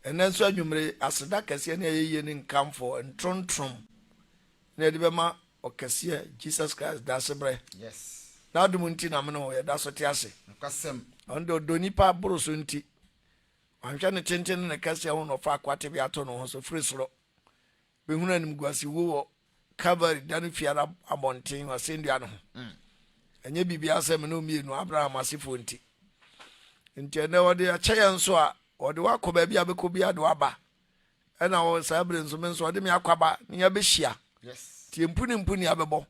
And then so you aseda kese na ye ni nkamfo ntrontrom na de bema okese Jesus Christ da sebre. Yes. Na dum nti na me no ye da so te ase. Kwasem. Ondo donipa boroso nti. Anhwa ne tenten ne kase ho no fa akwate bi ato no ho so frisoro. Be hunu anim guase wo cover dan fiara abonten o sendua no. Enye bibia asem no mienu Abraham asefo nti. Nti na wode akyeye nso a wode wakoba bia bekobia de waba. Ena wo sabre nso me nso wode me akwaba ne ya behia. Yes. Tie mpuni abebo.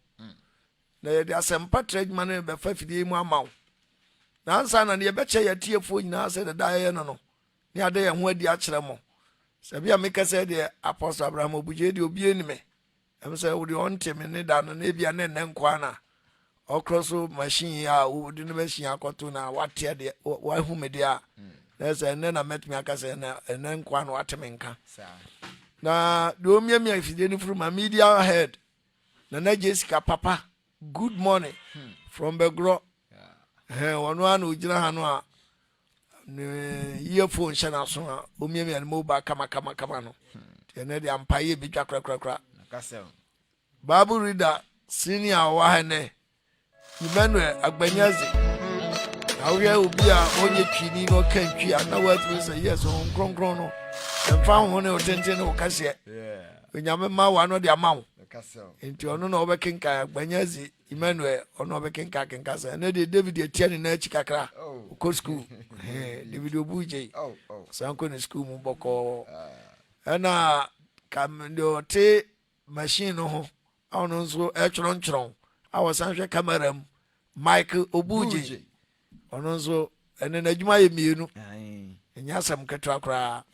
Na ye de asempa trade ne be fa fidie mu amaw. Na ansa na ne ye beche ya tiefo nyina se de daye no. Ni ade ye ho adi akere mo. Se bia me kase de Apostle Abraham Obugyei de obi enime. Em se wo de onteme ne da no na bia ne nkwa na. Okroso machine ya wo de no machine akoto na wate de wa hu me de a. Na se ne na metme akase na nkwa na wate me nka. Na do miamia fidie ni furu ma media head. Na Jessica papa good morning from Begro. Onua na ojina ha no a earphone shana so a omiamia no mobile kama no. Ene de ampaye bi twa krakrakra. Bible reader senior wa hene Emmanuel Agbanyazi. Awia obi a onye twini no kan twi ana wa tumi say yes on kronkron no. Emfa ho ne otenten no kase. Onyame ma wa no de amawo. Enti ono na obekenka Agbanyazi Emmanuel ono obekenka kenkasa na de David etiane na achi kakra ko school David Obugyei sanko ne school mu boko ana kam de te machine no ho ono nso echron awasanhwe camera mu Michael Obugyei ono nso ene na adwuma ye mienu enya sam ketra kra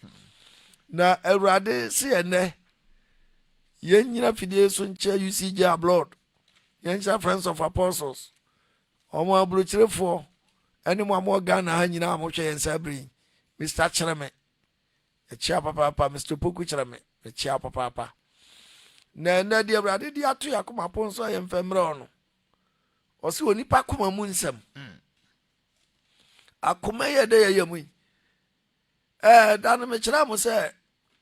na Awurade se ene yenyina fidie so nche UCG abroad yencha friends of apostles omo abrochirefo ene mo amo Ghana ha nyina amo hwe yensa bri Mr. Chereme echia papa Mr. Poku Chereme echia papa na de Awurade di ato yakoma ponso ye mfemre ono o se ONIPA koma mu nsem akoma ye de ye yamu dan me kira mo se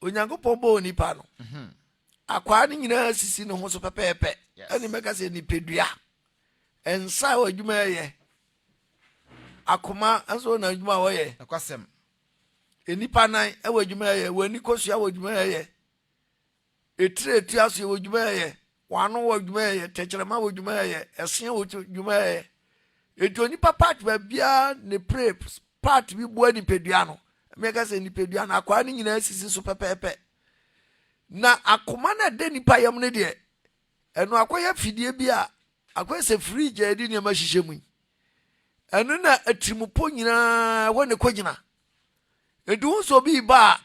onyankopon bo ONIPA no akwa ni nyina sisi no ho so pepepe ani meka se ni pedua ensa wa dwuma ye akoma aso na dwuma wo ye akwasem enipa nan e wa dwuma ye wani kosua wa dwuma ye etire aso wa dwuma ye wano wa dwuma ye techerema wa dwuma ye esen wa dwuma ye etoni papa ba bia ne prep part bi bo ni pedua no meka se ni pedua na akwa ni nyina sisi so pepepe na akoma na de nipa yam ne de eno akoya fidie bi a akoya se fridge edi ne ma hihye mu eno na atimupo nyina wone kogina edu so bi ba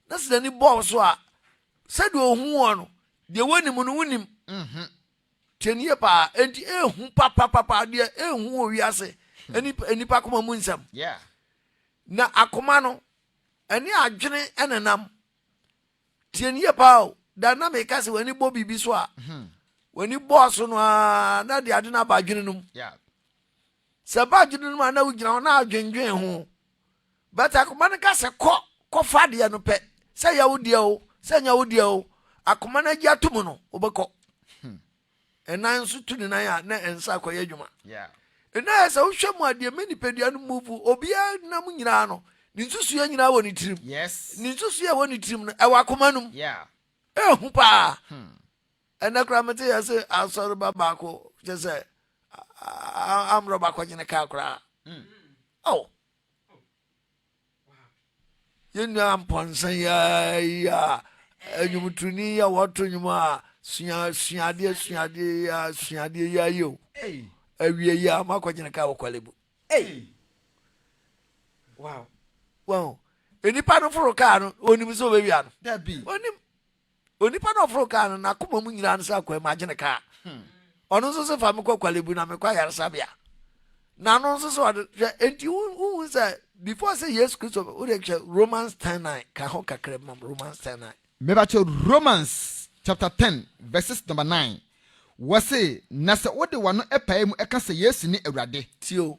na se ni ball so a se de ohu ono de woni mu no wonim tenie pa enti ehu papa de ehu owiase enipa akoma mu nsam na akoma no eni adwene enenam tienie pa da na me kase wani bo bibi so a wani boss no na de ade na badwene num se badwene num na wugina na adwenwen ho beta akoma ne kase ko fade no pe se ya wodie o se nya wodie o akoma na gi atum no obekọ enan so tu ni nan ya na ensa akoye dwuma ena se wo hwemu ade mani pedua no move obia na mu nyina no ni nsusu ya nyina woni tirim ni nsusu ya woni tirim no e wa akoma num ehu pa ena kra mate ya se asoro baba ko je se amro ba ko nyine ka kra yenu amponsan ya enyumtuni ya woto nyuma suade ya yo awie ya makwanyene ka wokwalebu wow enipa no foro ka no onim so be wia no that be onipa no foro ka no na koma mu nyira no sa kwa imagine ka ono so se fa me kwakwalebu na me kwa yarsa bia na no so enti who say before say yes Christ we dey Romans 10:9 ka ho kakra Romans 10:9 me ba che Romans chapter 10 verses number 9 wase na se wode wano epae mu eka se yes ni Awurade tio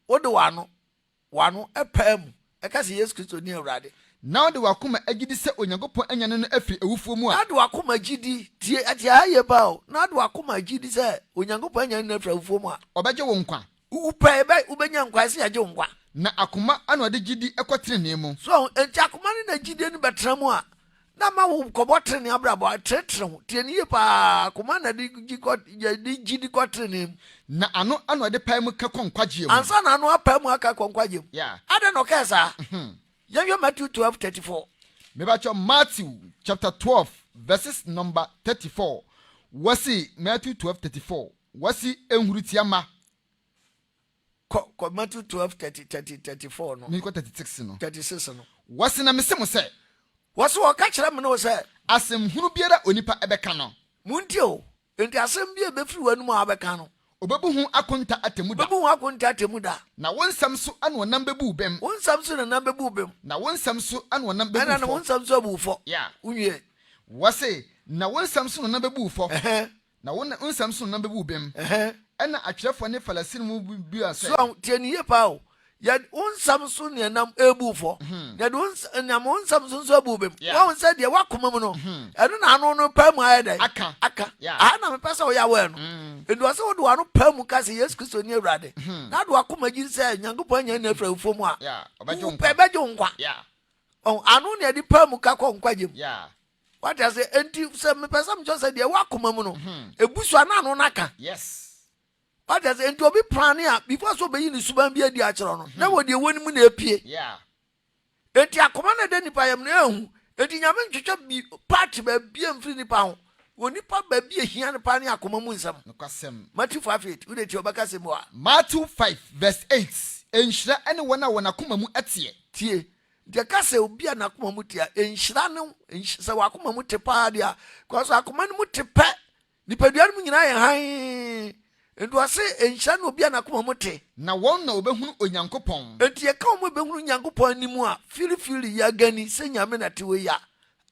wode wano epae mu eka se yes Christ ni Awurade Now the wakuma agidi se onyankopon anya no afiri ewufuo mu a. Na de wakoma gidi tie ati aye ba o. Na de wakoma gidi se onyankopon anya no afiri ewufuo mu a. Obeje wo nkwa. Upe be ubenya nkwa se aje nkwa. Na akoma ano de gidi ekotrene mu. So enti akoma ni na gidi ni betra mu a. Na ma wo kobotre ni abrabo tretre ho. Tie ni pa akoma na de gidi kotrene mu. Na ano de pa mu ka konkwaje mu. Ansa na ano apa mu aka konkwaje mu. Yeah. Ade no kesa. Yɛhwɛ Matthew 12:34. Mebacho Matthew chapter 12 verses number 34. Wasi Matthew 12:34. Wasi enhurutiama. Ko Matthew 12:34 no. Me ko 36 no. 36 no. Wasi na mese mo se. Wasi wo ka kyerɛ me no se Asem hunu biara onipa ebeka no. Munti o. Enti asem bia befiri wanu mu abeka no. Obebu hu akonta atemuda. Obebu hu akonta atemuda. Na wonsam so anu onam bebu bem. Wonsam so na nam bebu bem. Na wonsam so anu onam bebu fo. Na wonsam so abu fo. Yeah. Unwie. Wasi na wonsam so onam bebu fo. Na wonsam so onam bebu bem. Ena atwerefo ne Falasini mu bi ase. So tieniye pa o. Ya wonsam so ne nam ebu fo. Ya wonsam so abu bem. Wa wonsa de wakoma mu no. Eno na anu no pa mu ayeda. Aka. Na me pesa o ya we no. Edu ase wo do anu pa mu ka se Yesu Kristo ni Awurade. Na do akoma gi se Nyankopon anya na afra ufo mu a. Yeah, obejo nkwa. Yeah. Anu ne de pa mu ka ko nkwaje mu. Yeah. What I say enti se me pesa me just say de wakoma mu no. Ebusu ana anu naka. Yes. What I say enti obi plan a before so be yi ni suban bi adi a kire no. Na wo de woni mu na epie. Yeah. Enti akoma na de nipa yam na ehu. Enti nyame ntwetwa bi part ba bi amfiri nipa ho. ONIPA ba bi ehia ne pa ne akoma mu nsam. Nokwasem. Matthew 5:8. Wo de ti obaka sem wa. Matthew 5 verse 8. Enhyira ene wona wona akoma mu atie. Tie. De ka se obi a na akoma mu tie. Enhyira no se wa akoma mu te pa dia. Kwa so akoma no mu te pe. Nipadua no nyina ye han. Endo ase enhyira no obi a na akoma mu te. Na won na obehunu onyankopon. Enti e ka mo behunu nyankopon animu a fili ya gani se nyame na te we ya.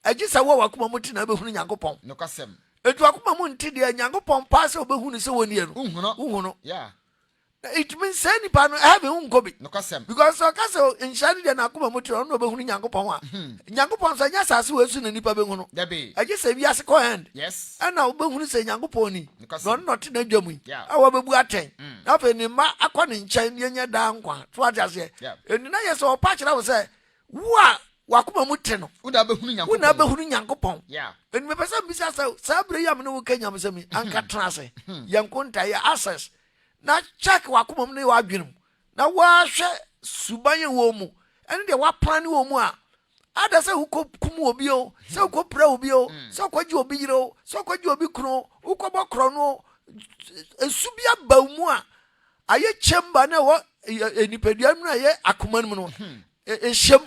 Agi sa wo wakoma mu te na behunu nyankopon. Nokwasem. Etu akoma mu nte de nyankopon pa se obehunu se woni e no. Uhuno. Yeah. It means any pan have unkobi. Nokwasem. Because so ka se enhyira de na akoma mu te no obehunu nyankopon a. Nyankopon so nya sase we su na nipa behunu. Dabe. Agi sa bi ase ko hand. Yes. Ana obehunu se nyankopon ni. No not na dwamu. Yeah. Awa bebu aten. Na fe ni ma akọ ne nkyɛn ne nya da nkwa. To ase. Eni na ye so pa kyerɛ wo se wo wakoma mu te no. Una behunu nyankopon. Una behunu nyankopon. Yeah. Eni me pesa bi sa sabre yam no wo kanya mesemi anka trase. Yankonta ya access. Na check wakoma mu ne wa adwenum. Na wa hwɛ suban wo mu. Eni de wa plan wo mu a. Ada se hukum obi o, se ukopra obi o, se ukwaji obi yire o, se ukwaji obi kro, ukobɔ kro no esubia ba mu a. Aye chemba na wo enipadua mu na ye akoma mu no. Ehyem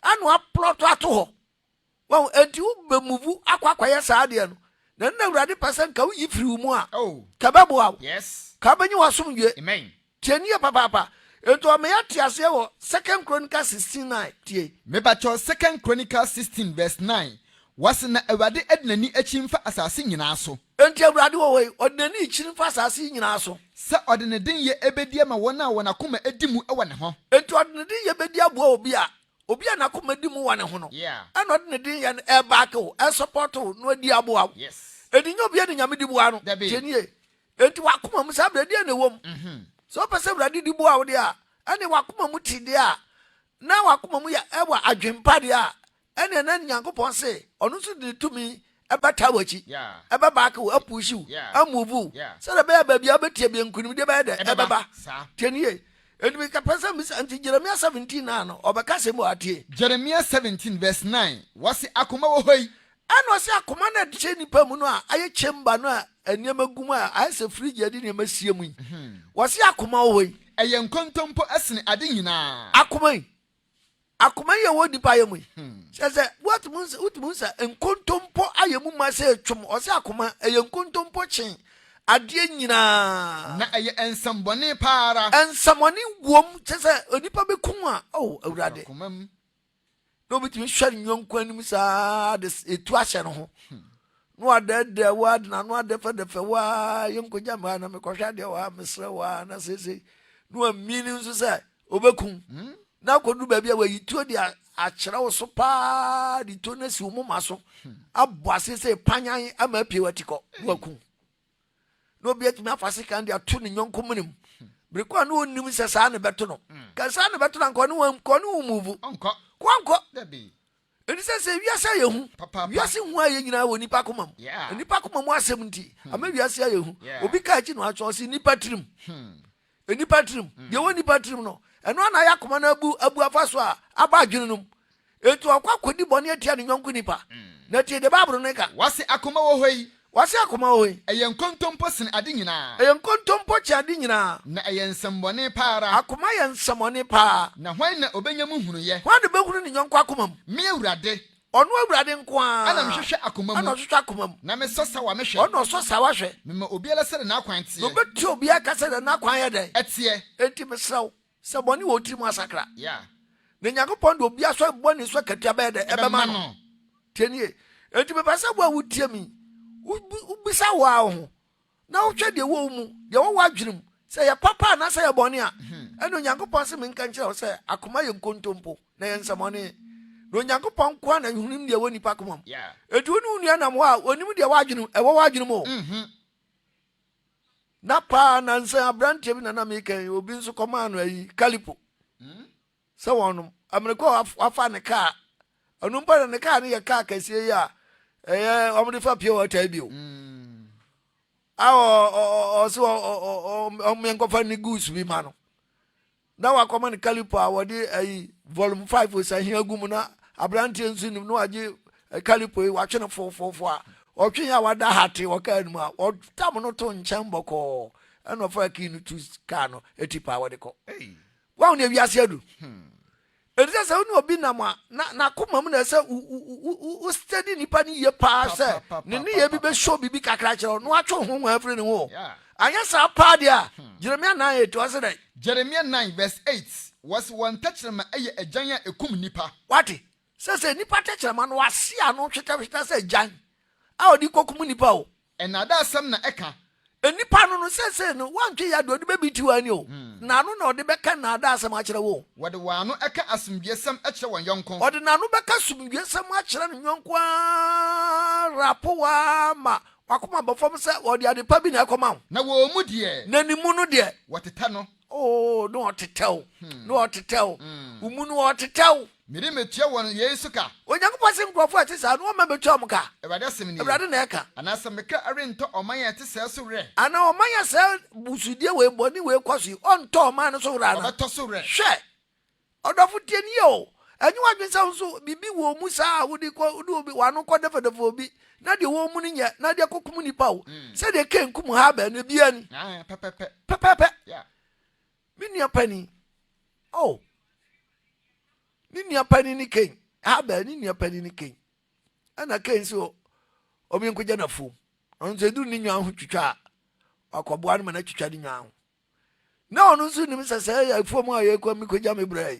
anu aplot ato ho won enti wo be move akwakwaya saade no na na Awurade pesen ka wo yifiri mu a ka babo a yes ka banyi wasomdwe amen tianie papa ento me yate ase wo 2 Chronicles 16:9 tie me ba cho 2 Chronicles 16 verse 9 wase na Awurade ednani achimfa asase nyina so enti Awurade wo we odnani achimfa asase nyina so sa odene den ye ebedi ma wona wona koma edimu e wone ho enti odene den ye bedi aboa obi a na koma di mu wane ho no ana odene den ye e back o e support o no di aboa yes edi nya obi a nyame di boa no tienie enti wakoma mu sa brade na wom so pese brade di boa wo de a ene wakoma mu ti de a na wakoma mu ya ewa adwempa de a ene na Nyankopon se onu so de tumi ebata wachi ebe back wo apushi wo amuvu so da be bia betie be nkunim de be de ebeba tienie enti me ka pese mi anti Jeremiah 17 na no obeka se mu atie Jeremiah 17 verse 9 wase akoma wo hoi ana wase akoma na de che nipa mu no a aye chemba no a eniema gum a aye se fridge ade ne masie mu wase akoma wo hoi eye nkontompo asene ade nyina akoma ye wo nipa ye mu se what means nkontompo aye mu ma se twom wase akoma eye nkontompo chen ade nyina na eye ensambone para ensamoni wom se onipa bekun a Awurade akomam no bitimi hware nyonkwa nim saa de etu ahye no ho no adada wa na no adefa defa wa yenkoja ma na mekohwa de wa mesre wa na sese no amini nso se obekun na kodu ba bia wa yitu de akyerɛ wo so paa de to na si wo moma so aboase sɛ panyan ama pie watiko waku no bi atumi afase kan de ato ne nyonko munim breko na onnim sɛ saa ne beto no ka saa ne beto na nkɔ ne wo move kwanko eni sɛ wiase ayehu wiase hu aye nyina wɔ nipa komam nipa komam asɛm nti ama wiase ayehu obi ka akyi no atwo sɛ nipa tirim nipa tirim de wɔ nipa tirim no ɛno na yakoma na abu afa so a aba adwene nom etu akwa kodi bɔne atia ne nyɔnko nipa na tie de babro no ka wase akoma wɔ hɔ yi ɛyɛ nkontompo sen ade nyinaa kye ade nyinaa na ɛyɛ nsɛmbɔne paara akoma yɛ nsɛmɔne paa na hwan na obenya mu hunu yɛ hwan de behunu ne nyɔnko akoma mu me awurade ɔno awurade nko a ana mehwehwɛ akoma mu na mesɔ sawa mehwɛ ɔno ɔsɔ sawa hwɛ mema obiara sɛ de n'akwan teɛ no bɛti obiara ka sɛ de n'akwan yɛ dɛn ɛteɛ enti mesrɛw sɛ bɔne wɔ tirim asakra na Nyankopɔn de obiara sɔ bɔne sɔ katua bɛyɛ dɛ ɛbɛma no tienie enti mepɛ sɛ bo a wotie mi ubisa wa ho na wohwɛ de wo mu de wo wadwenem sɛ yɛ papa na sɛ yɛ bɔne a ɛno Nyankopɔn sɛ menka nkyerɛ wo sɛ akoma yɛ nkontompo na yɛ nsɛmɔne no Nyankopɔn kwa na hunim de wo nipa komam etu no nua nam ho a onim de wadwenem ɛwɔ wadwenem o na pa na nsa abrante bi na na meka obi nso kɔma no ayi kalipo sɛ wɔnom amerikɔ afa ne kaa ɔno mpa ne kaa ne yɛ kaa kɛseɛ yi a ɛyɛ ɔmde fa pie wɔta bio ɔsɛ ɔmenkɔfa ne goose bi ma no na wakɔma ne kalipo a wɔde ayi volume 5 osahia gu mu na abrante nso nim na wagye kalipo yi watwe no fofofo a ɔtwe ya wada hate wɔka anim a ɔtam no to nkyɛn bɔkɔɔ ɛna ɔfa kii no tu kaa no eti pa wɔde kɔ wahu ne wiase adu ɛdɛ sɛ wone obi nam a na koma mu na sɛ wo steady nipa ne yie paa sɛ ne ne yɛ bi bɛhyɛ bibi kakra kyerɛ no atwe ho ho afiri ne ho anyɛ saa paa deɛ a Jeremia 9:8 ɔse dɛ Jeremia 9:8 was one tɛkyerɛma ɛyɛ agyan a ekum nipa wate sɛ nipa tɛkyerɛma no wase a no hwetahweta sɛ agyan a ɔde kɔkum nipa o ɛna da asɛm na ɛka nipa no sɛ no wantwe ya do de bebi tiwani o na no na ɔde bɛka na da asɛm akyerɛ wo wɔde wano ɛka asomdwesɛm akyerɛ wɔn yɔnko ɔde na no bɛka asomdwesɛm akyerɛ ne yɔnko a rapowa ma wakoma bɔfam sɛ wɔde ade pa bi na ɛkɔma wo na wɔ mu deɛ na nimu no deɛ wɔteta no no ɔtetɛw umu no ɔtetɛw mede metua wɔn yei so ka Onyankopɔn sɛ nkurɔfo a ɛte saa no ɔma bɛtua mo ka Awurade asɛm ni Awurade na ɛka anaasɛ meka arentɔ ɔman a ɛte sɛ so werɛ ana ɔman yɛ sɛ busudie wei bɔne wei kɔ so ɔntɔ ɔman no so werɛ ana ɔbɛtɔ so werɛ hwɛ ɔdɔfo tie ni o ɛnyɛ wadwen sɛ nso bibi wɔ mu saa wode obi wano kɔ dɛfɛdɛfɛ obi na deɛ wɔ mu no nyɛ na deɛ kɔkum nipa o sɛ deɛ ka nkum ha bɛ no bia ni pɛpɛpɛ me nua pani ni nua pani ni ken ha bɛ ni nua pani ni ken ana ken so obi nkɔgya na fom ɔno sɛ duru ni nua ho twitwa a akɔboa no ma na twitwa ni nua ho na ɔno nso nim sɛ sɛ yɛ fom a yɛ kɔ mi kɔgya me brɛ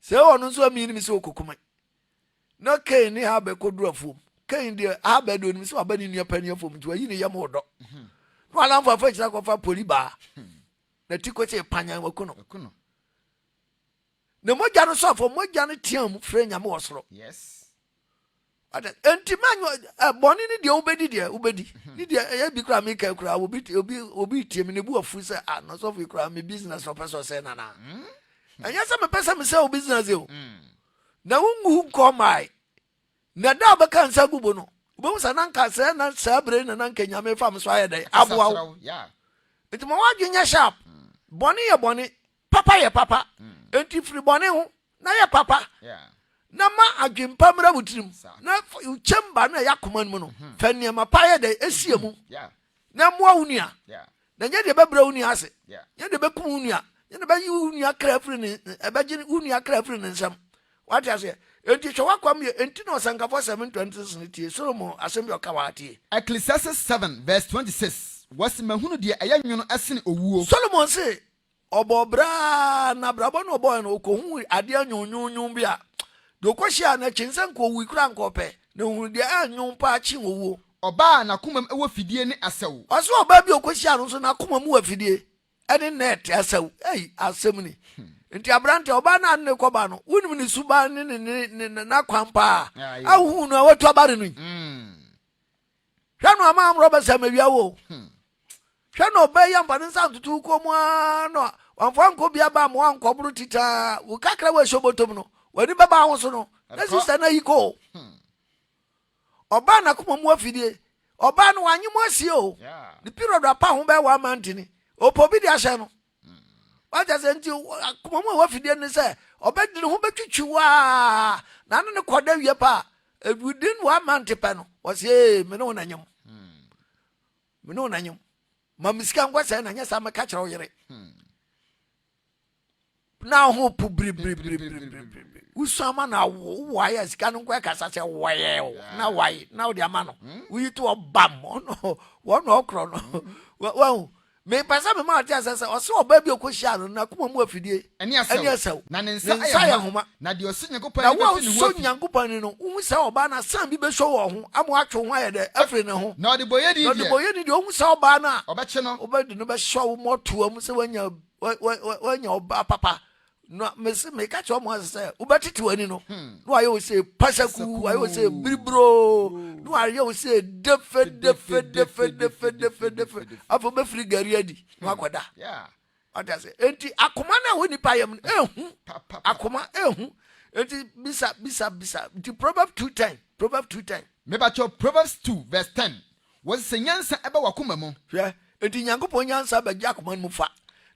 sɛ ɔno nso ami nim sɛ okokuma na ken ni ha bɛ kɔdura fom ken deɛ ha bɛ do nim sɛ ɔba ni nua pani afom nti wayi ne yam hodɔ no ala mfa fa kyerɛ kɔfa poli ba na ti ko che panyan wakuno na mogya no sofo mogya no tiam frɛ nyame wɔ soro yes ada entimanyo bɔne ne deɛ wobɛdi ne deɛ ɛyɛ bi kura me ka kura obi tie me ne bu afu sɛ no sofo kura me business no person sɛ nana ɛnyɛ sɛ me pesa me sɛ o business e o na wungu nkɔmai na da bɛka nsa gubo no obo sa nanka sɛ na sabre na nanka nyame fam so ayɛ dɛ aboa wo enti mo wadwe nya sharp bɔne yɛ bɔne papa yɛ papa enti firi bɔne ho na yɛ papa na ma adwempa mra wutirim na uchemba na yakoma no no fa nneɛma pa yɛ dɛ esie mu na moa wunia na nye de bɛbra wunia ase nye de bɛkum wunia nye de bɛyi wunia kra firi ne ɛbɛgye wunia kra firi ne nsam wate ase enti hwɛ wakwam yɛ enti na ɔsankafo 7:26 ne tie Solomon asɛm bi ɔka watie Ecclesiastes 7:26 wasi mahunu deɛ ɛyɛ nwono asene owuo Solomon se ɔbɔbra na brabɔ no ɔbɔ no okohu ade anyonyonyon bi a do kɔhyia na kyinsan ko wi kura nkɔpɛ na hu deɛ anyon pa akyi owuo ɔbaa na komam ɛwɔ fidie ne asɛw ɔso ɔbaa bi okɔhyia no so na komam wɔ fidie ɛne net asɛw asɛm ni Nti abrante oba na ne koba no wonim ne suba ne na kwampa ahu no watu abare no hwa no ama amro ba samawia wo hwa no ba ya mpa ne sa tutu ko mu no wamfa nko bia ba mo anko buru tita wo kakra wa shobotom no wani baba ho so no na sister na yiko oba na kuma mu afidie oba no wanyemo asie o the period apa ho ba wa mantini opobi dia hye no waja se nti kuma mu afidie ne se obedine ho betwitwiwa na ne koda wie pa within 1 month pa no was me no nanyem me no nanyem ma misika ngwa se na nya sa me ka kire wo yere na ho pu bri usama na why sika no kwa kasa se why na why na o de ama no we to obam no one okro no wa me pasa me ma tia sese o se oba bi okohia no na kuma mu afidie eni asew na ne nsa ya homa na de osi nyankopan na wa so nyankopan no hu se oba na san bi be show wo ho amo atwo ho aye de afre ne ho na de boye di de hu se oba na obeche no oba de no be show moto am se wanya oba papa no me ka cho mo se ubetiti wani no no aye o se pasaku aye o se bribro no aye o se defe afo be free gari adi no akoda ata se enti akoma na woni pa yam ehu akoma ehu enti bisa the proverb 2:10 me ba cho Proverbs 2 verse 10 was se nyansa ebe wakoma mu hwe enti nyankopon nyansa ba gya akoma mu fa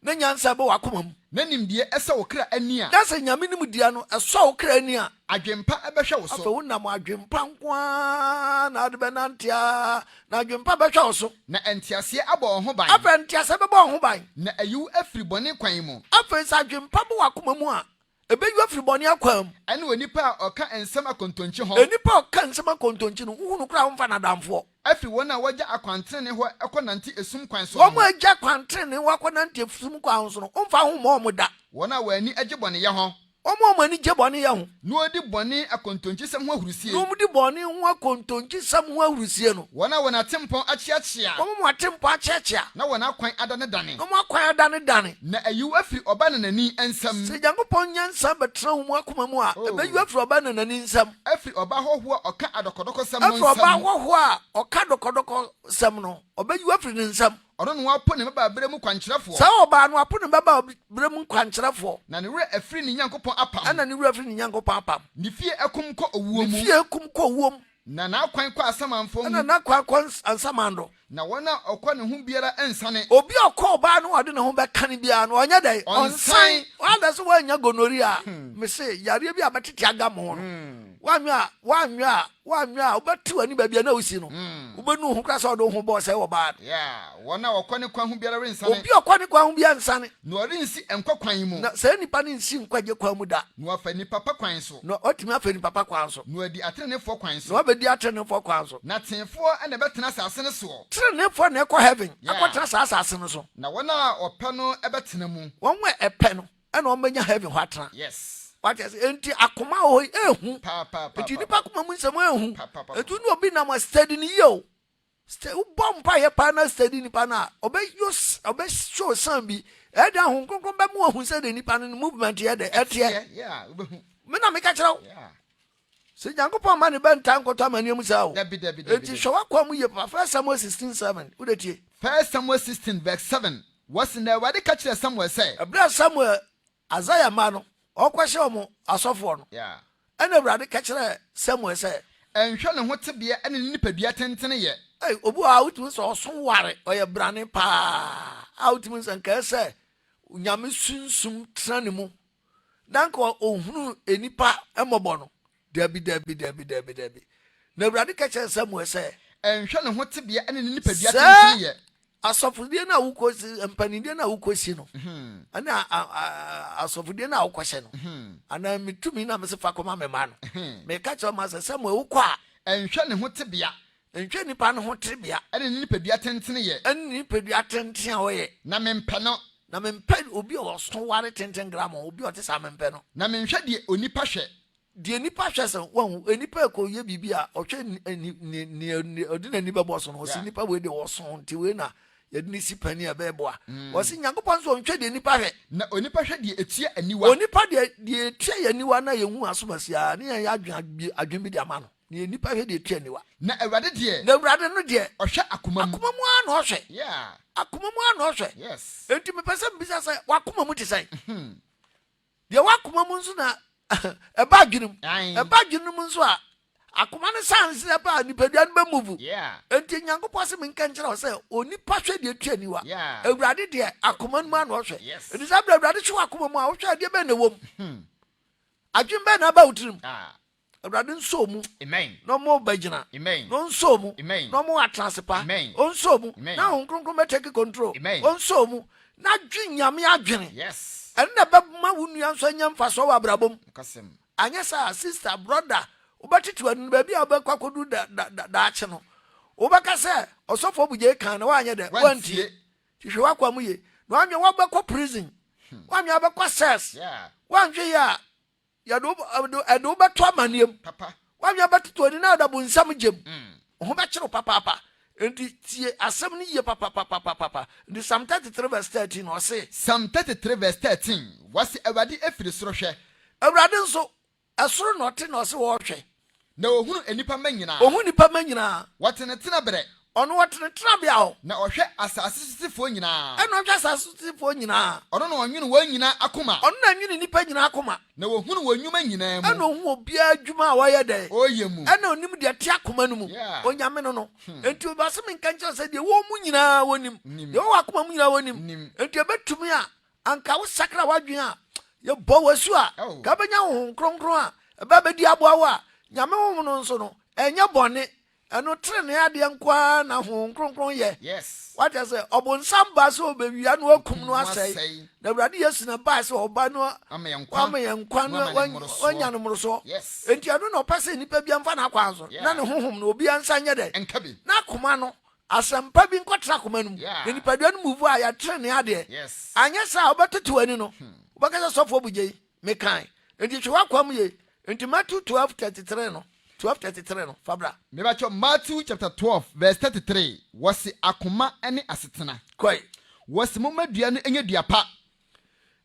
na nyansa ba wakoma mu na nimdie esa wo kra ani a na se nyame nim dia no eso wo kra ani a adwempa ebehwe wo so afa wonam adwempa nkwa na ade benantia na adwempa behwe wo so na entiase abo ho ban afa entiase bebo ho ban na ayu afri bone kwan mu afa sa adwempa bo wakoma mu a ebeyu afri bone akwam ene onipa a oka ensem akontonchi ho enipa oka ensem akontonchi no hunu kra ho fa na damfo afri wona waja akwantene ho ekonante esum kwan so wo aja kwantene ho akonante esum kwan so no umfa ho mo da wona wani agibone ye ho omo mani je bone ye ho no odi bone akontonchi sem ho ahurusie no mudi bone ho akontonchi sem ho ahurusie no wona tempon achiachia omo atempo achiachia na wona kwan adane dane omo akwan adane na ayu afri oba na nani ensem se jankopon nyansa betra ho mu akoma mu a ebeyu afri oba na nani nsem afri oba hoho oka adokodoko sem no nsem afri oba hoho a oka dokodoko sem no obeyu afri ne nsem ono no apo ne baba bremu kwankyerefo sa oba no apo ne baba bremu kwankyerefo na ne wura afri ne nyankopon apam ana ne wura afri ne nyankopon apam ne fie ekum ko owuo mu ne fie ekum ko owuo na na akwan kwa asamanfo ana na kwa ansamando na wona okọ ne ho biara ensane obi okọ oba no ode ne ho be kan bia no onya dai onsan wada so wanya gonoria me se yare bi abetete agam ho no wanwa obatu ani ba bia na osi no obenu ho krasa odo ho bo se wo ba wona okọ ne kwa ho biara rensane obi okọ ne kwa ho bia nsane no orensi enkwa kwan mu na se nipa ne nsi nkwaje kwa mu da no afa ni papa kwan so no otimi afa ni papa kwan so no adi atrenefo kwan so no abedi atrenefo kwan so na tenfo ene betena asase ne so trenefo na ekọ heaven akọtra asase no so na wona ope no ebetena mu wonwe epe no ena omenya heaven ho atra yes what is enti akoma ho ehu papa enti nipa akoma mu nsem ehu etu no obi na ma study ni yo bomba ye pa na study nipa na obe show sambi e da ho konkron be mu ohun se de nipa no movement ye de etie me na me ka kira se Nyankopon ma ne benta nkoto amani mu sa o enti hwa kwa mu ye pa 1 Samuel 16:7 udetie 1 Samuel 16 verse 7 was in the wadi ka kira Samuel say Abraham Samuel Azaya ma no okwahye omo asofo no ena Abraham ka kira Samuel say enhwe ne ho tebea ene nipadua tentene ye obu a utu so oson ware oye brane pa out means anka say nyame sunsum trane mu danko ohunu enipa emobo no dabi na Abraham ka kira Samuel say enhwe ne ho tebea ene nipadua tentene ye asofudie na wukosi empanidie na wukosi no ana asofudie na wukose no ana mitumi na mesefa koma mema no me ka cho ma Samuel wukwa enhwe ne ho tebea enhwe nipa ne ho tebea ene nipadua tentene ye ene nipadua tenten oye na mempe no na mempe obi o so ware tenten gram obi o te sa mempe no na menhwe de onipa hwe de nipa hwe so won enipa ko ye bibia o hwe ni odina ni bebo so no si nipa we de wo so nti we na yɛde si pani abɛboa wɔsi Nyankopɔn so ntwe de nipa hwɛ na onipa hwɛ de etia aniwa onipa de etia yaniwa na yehu asomasia ne yɛ adwen bi de ama no ne nipa hwɛ de etia aniwa na awurade de no de ɔhwɛ akoma mu na ɔhwɛ yeah akoma mu na ɔhwɛ yes enti mepɛsɛ mbisa sɛ wakoma mu te sɛ de wakoma mu nso na ɛba adwenum nso a akoma ne sans na ba nipadua no bemuvu yeah enti Nyankopɔn se menka nkyerɛ wo sɛ onipa hwɛ de etua niwa awurade de akoma mu na ɔhwɛ enti sɛ awurade hwɛ akoma mu a wohwɛ de bɛ na wom adwen bɛ na ba wutirim awurade nso mu amen no mo bagina amen no nso mu no mo atransepa nso mu na honkronkron be take control nso mu na dwen nyame adwene yes ɛnna bɛ ma wo nua nso anya mfa so wa brabom kasem anya sa sister brother obatitu anu ba bia obakwa kodu da ache no obaka sɛ ɔsɔfo Obugyei kan na wanyɛ de wantie hwehwe wakwa mu ye na wanwe wabakɔ prison wanwe abakɔ cells wanwe ya do edo beto amaniem papa wanwe abatitu ani na da bunsam gem ho be kyerɛ papa enti tie asɛm ni ye papa ndi Psalm 33 verse 13 no say Psalm 33 verse 13 wasi awurade efiri soro hwɛ awurade nso ɛsoro na ɔte na ɔse wɔhwɛ na ohunu enipa manyina ohunu nipa manyina wɔtenetena berɛ ɔno wɔtenetena bia ho na ɔhwɛ asase sisifoɔ nyinaa ɛna ɔhwɛ asase sisifoɔ nyinaa ɔno na ɔnwene wɔn nyinaa akoma ɔno na nwene nipa nyinaa akoma na ohunu wɔn nnwuma nyinaa mu ɛna ohunu obiara adwuma a wɔyɛ dɛ oyɛ mu ɛna onim deɛ te akoma no mu onyame no enti obase menka nkyerɛ sɛ deɛ wɔ mu nyinaa wɔnim deɛ wɔ akoma mu nyinaa wɔnim enti ɛbɛtumi a anka wo sakra wadwen a yɛbɔ wasu a ka bɛnya honhom kronkron a ɛbɛ bɛdi aboa wo a nyame wo no nso no ɛnyɛ bɔne ɛno trene adeɛ nkwa na honhom kronkron yɛ yes what I say obonsam ba so obewia no akum no asɛe na awurade Yesu na ba sɛ ɔba no amayenkwa no wanya no moroso yes enti ɛno na ɔpɛ sɛ nipa bia mfa na akwa so na ne honhom na obi ansa nyɛ dɛ enkabi na akoma no asɛmpa bi nkɔtra akoma no mu na nipa dua no muvu a yɛtrene adeɛ yes anyɛ sɛ wobɛtoto ani no wobɛka sɛ sɔfo Obugyei mekan enti hwe wakwa mu ye enti Matthew 12:33 no 12:33 no fabra mebacho Matthew chapter 12 verse 33 wasi akoma ene asetena koi wasi momadua no enye dua pa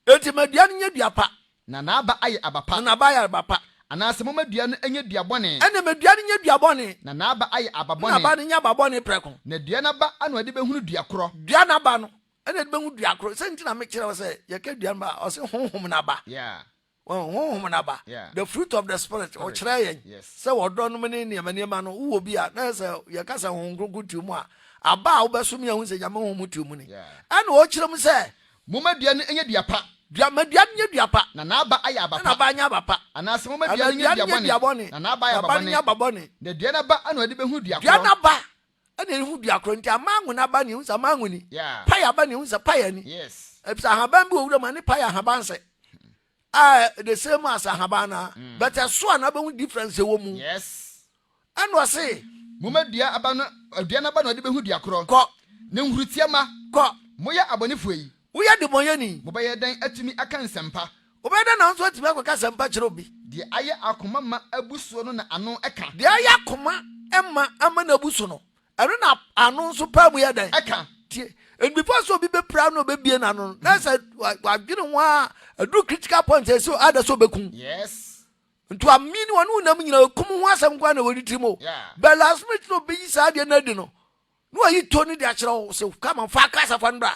enti madua no nye dua pa na naaba aye abapa na ba aye abapa anase momadua no enye dua bɔne ene madua no nye dua bɔne na naaba aye ababɔne na ba no nye ababɔne prɛko na dua na ba anu ade behunu dua korɔ dua na ba no ene de behunu dua korɔ sɛ ntina me kyerɛ wo sɛ yɛka dua na ba ɔse honhom na ba yeah honhom na ba the fruit of the spirit o kyerɛ yɛn sɛ wɔdɔ no ne nneɛma no wo bi a na sɛ yɛka sɛ honhom kronkron tu mu a aba a wobɛsom yɛn hu sɛ nyame honhom tu mu ni ɛna o kyerɛ mu sɛ momadua no enye dua pa dua madua no nye dua pa na naaba aye abapa na ba nya abapa anase momadua no nye dua bɔne na naaba aye ababɔne na dua na ba anu ade behunu dua korɔ dua na ba ɛna ehu dua korɔ nti amangu na ba ne hu sɛ amangu ni pa ya ba ne hu sɛ pa ya ni yes ebisa haban bi owura ma ne pa ya haban sɛ the same as Habana, but a swan about difference a woman. Yes. And was say, Mumadia abano, Diana Bano de Behudia Cro, Nemrutiama, Moya Abonifui. We are the Moyani, Mobaya then at me a can sempa. Obeda now what to make a casampa robi. The Aya Akoma Abusono ano eka. The Aya Koma, Emma Amana Busono. I run up, I know super we are there. Eka. And before so be proud no baby and anon. That's I didn't want a do critical point so other so become. Yes. To a mean one who know come once I'm going to timo. But last minute no be sad and no. No, you Tony the actual so come on far cast of one bra.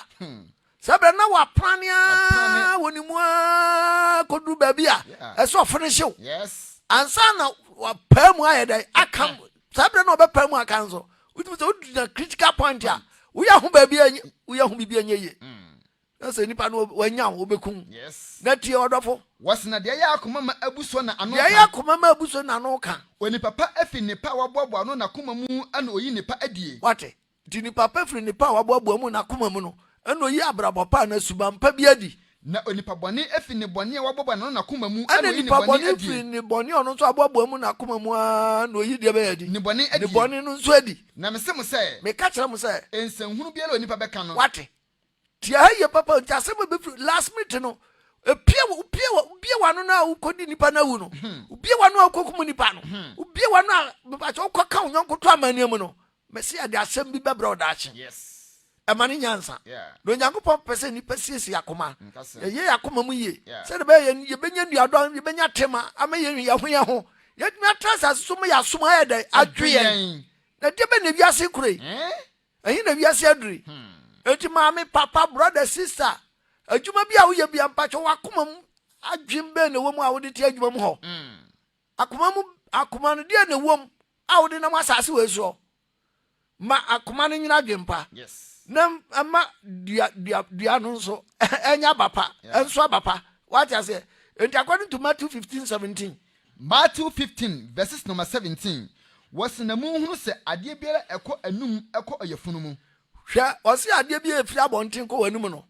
Sabra now a prania when you could do baby. I saw finish you. Yes. And son of perm why I come. Sabra no be perm council. Which was the critical point here. We are home baby, we are home be ye. That's any pan when young will become. Yes. That your orderful. Was not the Yakuma Abusona and Yakuma Buson and Oka. When the papa F in the power bob on Akumamu and Oyinipa Edi. What? Did papa in the power bob woman Akumamuno? And no yabra bapana subam pabiadi. Na Onipa Boni F in the Bonia Waboba on Akumamu and any papa in the Boni on to a bob woman Akumamu, no you debedi. Niboni and the Boni no sweaty. Namasemo say, may catch them say, and some who be a Nipa Becano. What? Tia your papa just last minute no. A peer one now could nipa na uno. Be one no cocumunipano. Be one now, but your cock, Uncle Tramaniamono. Messia, the assembly brother. Yes. Emani nyansa. No Nyankopon pese ni pesi akoma. Ye akoma mu ye. Se de be ye benya nuadon ye benya tema ama ye ho. Ye tumi trasa sumo ya sumo ya dai adwen. Na de be na wiase kure. Ehin na wiase aduri. Enti maame papa brother sister. Adwuma bia wo ye bia mpacho wakoma mu adwen be na wo mu a wo de ti adwuma mu ho. Akoma no de na wo mu a wo de na masase we so. Ma akoma no nyina adwempa. Yes. Nem ama dia no so enya bapa enso bapa what I say and according to Matthew 15:17 Matthew 15 verses number 17 was na mu hunu se ade biara ekọ anum ekọ oyefunu mu hwa osi ade bia efiri abonten ko wanum no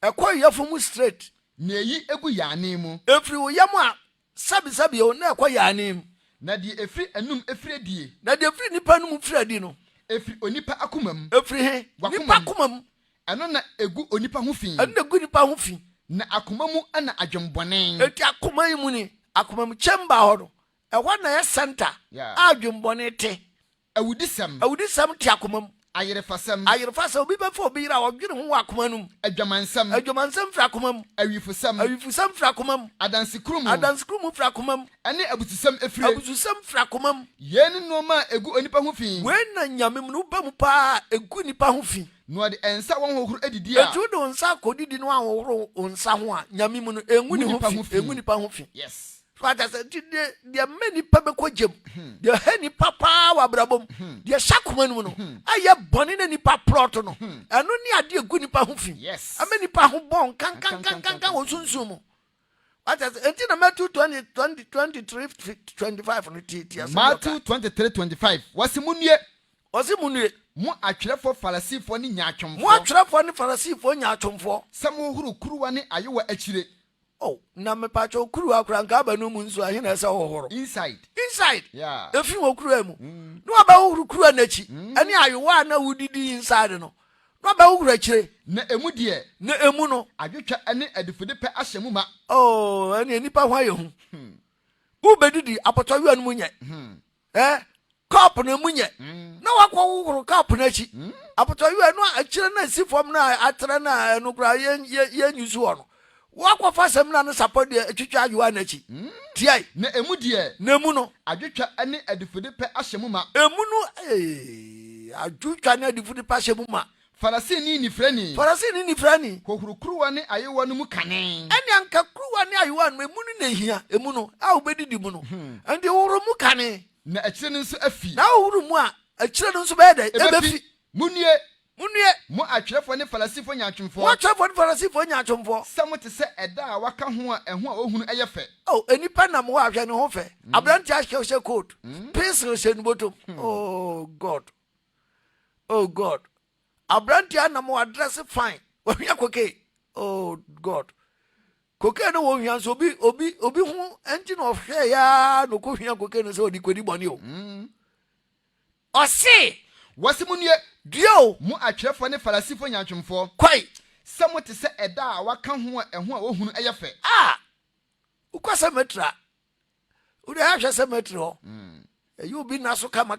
ekọ yefumu straight na eyi egu yane mu efiri wo yam a sabi o na ekọ yane mu na die efiri anum efiri die na die efiri nipa num efiri adi no efiri onipa akomam efiri he nipa akomam eno na egu onipa ho fi eno na egu nipa ho fi na akomamu ana adwembone eti akomam mu ni akomam chamber ho no ehwa na ye center adwembone te awudisam ti akomam ayerefasam obi be fo obi ra odwene ho akomanum adwamansam fra akomam awifusam fra akomam adansikrum fra akomam ene abutusam fra akomam yeni noma egu onipa ho fi wen na nyamem no ba mu pa egu nipa ho fi no de ensa won hohoro edidi a etu do nsa kodidi no ahohoro onsa ho a nyamem no engu ni ho fi engu nipa ho fi yes Father said, "Dear many pebble jim, dear henny papa wa brabom, dear shakuman, I have bonny any pap protono, and only a dear good nipa huffy. Yes, a many pahu bon can soon sumo. What has until Matthew 23, 25 on the TTS. Matthew 23:25. Was the moon yet? Was it moon yet? More a trap for fallacy for any yachum. What trap for any fallacy for yachum for? Some who kruani are you actually. Oh, na me pacho kuru akura nka ba no mu nso ahe na ese hohoro inside yeah efi wo kuru mu no aba wo kuru anachi ani ayewa na wudidi inside no aba wo kuru akire na emu de na emu no adwetwa ane adifude pe ahyemu ma oh ani nipa ho aye hu wo bedidi apoto wi anu munye cup na munye na wakwo wo cup na chi apoto wi anu akire na sifom na atra na enu kura ye nyusu ono wakwa fasem na no support de atwitwa ayewa na chi tiai na emu de na emu no adwetwa ane adifude pe ahyemu ma emu no adwetwa na adifude pe ahyemu ma Farasini ni frani hohurukruwa ne ayewa no mu kane ene anka kruwa ne ayewa no emu no na hia emu no a obedidi mu no ande woro mu kane na akire no nso afi na woro mu a akire no nso be da ebefi munue mo atwerefo ne falasifo nyaatwemfo atwerefo ne falasifo nyaatwemfo samote se eda a waka ho a eho a ohunu eyefe enipa nam ho ahwe ne ho fe abranti ahwe coat pencil se no bottom oh god abranti anam ho address fine ohia koke oh god koke no wo hia so obi ho engine of hair ya no ko hia koke no se odi kodi boni o ose wasimunye dio mu atwerefo ne falasifo nyaatwemfo kwai samote se eda a waka ho a eho a ohunu eyefe ukwasa metra uri ahwe se metro you be naso kama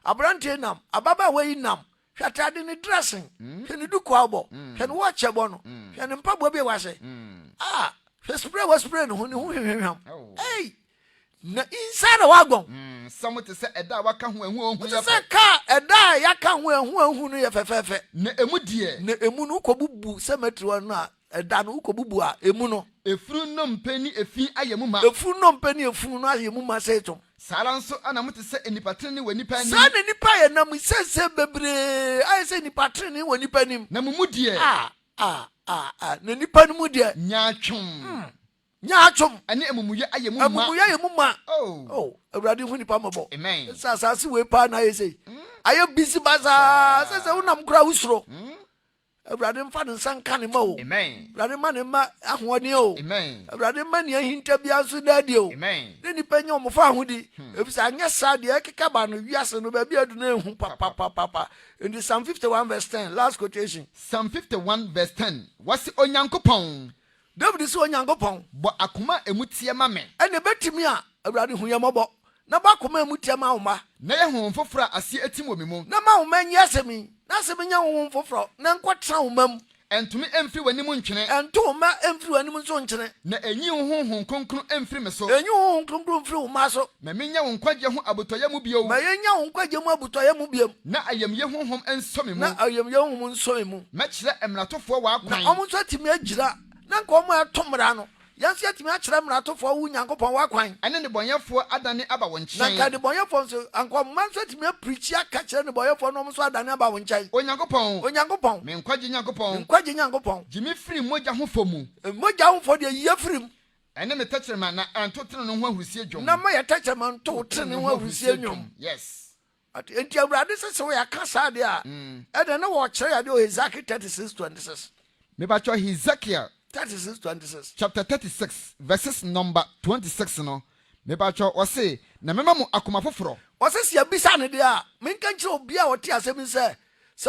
abranti nam ababa we nam hwatade ne dressing hwene duko abo hwene watch abo no hwene mpabo bi wase hwe spray no ho hwehwehwam hey na inside wagon samote se eda waka ho ehu ohunu ya se ka eda ya ka ho ehu ohunu ya fefefe na emu die na emu no kobubu cemetery wa na eda no kobubu a emu no efuru no mpani efi ayemu ma efuru no mpani efuru no ayemu ma se to sara nso ana mote se enipatrene wa nipa ni sa na nipa ye na mu sese bebre ay se nipatrene wa nipa nim na mu die na nipa mu die nyaachum ane amumuye ayemu ma awurade hu nipa mabo amen sasase we pa na yesei aye busy baza sese unam kura usuro awurade mfa ne sanka ne ma o amen awurade ma ne ma ahoɔden o amen awurade ma ne ahinta bia so dadi o amen ne nipa nya omfa ahodi efisa anya sa de ekeka ba no wiase no ba bia du na ehu papa in the Psalm 51 verse 10 last quotation Psalm 51 verse 10 wasi onyankopɔn David so onyankopɔn bo akoma emutie ma me ene betimi a awurade hu yamɔbɔ na ba akoma emutie ma wo ma na ye hu foforo ase etim wo me mu na ma wo ma nyi asemi na se menya honhom foforo na nkɔtra wo mam entumi emfiri w'anim ntwene ento ma emfiri w'anim nso nkyene na enyi honhom kronkron emfiri me so enyi honhom kronkron mfiri wo ma so ma menya wo nkwagye ho abotoyɛ mu bio ma yenya wo nkwagye mu abotoyɛ mu biam na ayamye honhom ensɔ me mu na ayamye honhom nsɔ me mu mɛkyerɛ emratofoɔ w'akwan na ɔmo nso atimi agyira na nka ɔmo atomra no yansi atimi akyerɛ mratofoɔ wo Nyankopɔn w'akwan ɛne ne bɔnyɛfoɔ adane aba wo nkyɛn na nka de bɔnyɛfoɔ nso anka ɔmo nso atimi aprichi aka kyerɛ ne bɔnyɛfoɔ no ɔmo nso adane aba wo nkyɛn Onyankopɔn me nkwagye Nyankopɔn gyimi firi mogya ho fɔ mu mogya ho fɔ de yie firim ɛne me tɛkyerɛma na antotere no ho ahurusie dwom na ma yɛ tɛkyerɛma nto tere ne ho ahurusie dwom yes enti Awurade sɛ wo yɛ ka saa de a ɛde ne wɔ kyerɛ yɛ de Hezekiel 36:26 mebatwɔ Hezekiel 36:26 chapter 36 verses number 26 no mebatwɔ ɔse na mema mo akoma foforo ɔse sia bisa ne de a menka nkyerɛ obi a ɔte asɛm sɛ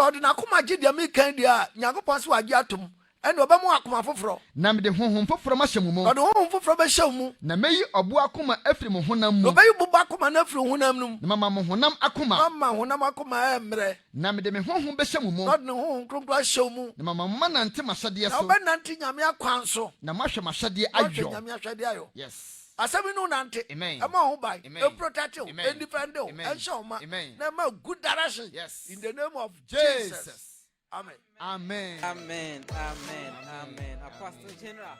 ɔde n'akoma gye deɛ mekan de a Nyankopɔn sɛ wagye atom ɛne ɔbɛmo akoma foforo na mede honhom foforo mahyɛ mu mu ɔde honhom foforo bɛhyɛ mu na meyi ɔbo akoma afiri mo honam mu ɔbɛyi bobo akoma na afiri honam no mu na mama mo honam akoma mama honam akoma ɛmmerɛ na mede me honhom bɛhyɛ mu mu ɔde ne honhom kronkron ahyɛ mu na mama mo nante mahyɛdeɛ na so ɔbɛnante Nyame akwan so na mahwɛ mahyɛdeɛ ɔhwɛ ayɔ Nyame ahwɛdeɛ ayɔ yes asɛm no nante amen ɛma ho ban amen protect you amen defend you amen ɛnhyɛ wo ma amen na ma good direction yes in the name of Jesus Amen. Amen. Amen. Amen. Amen. Apostle General.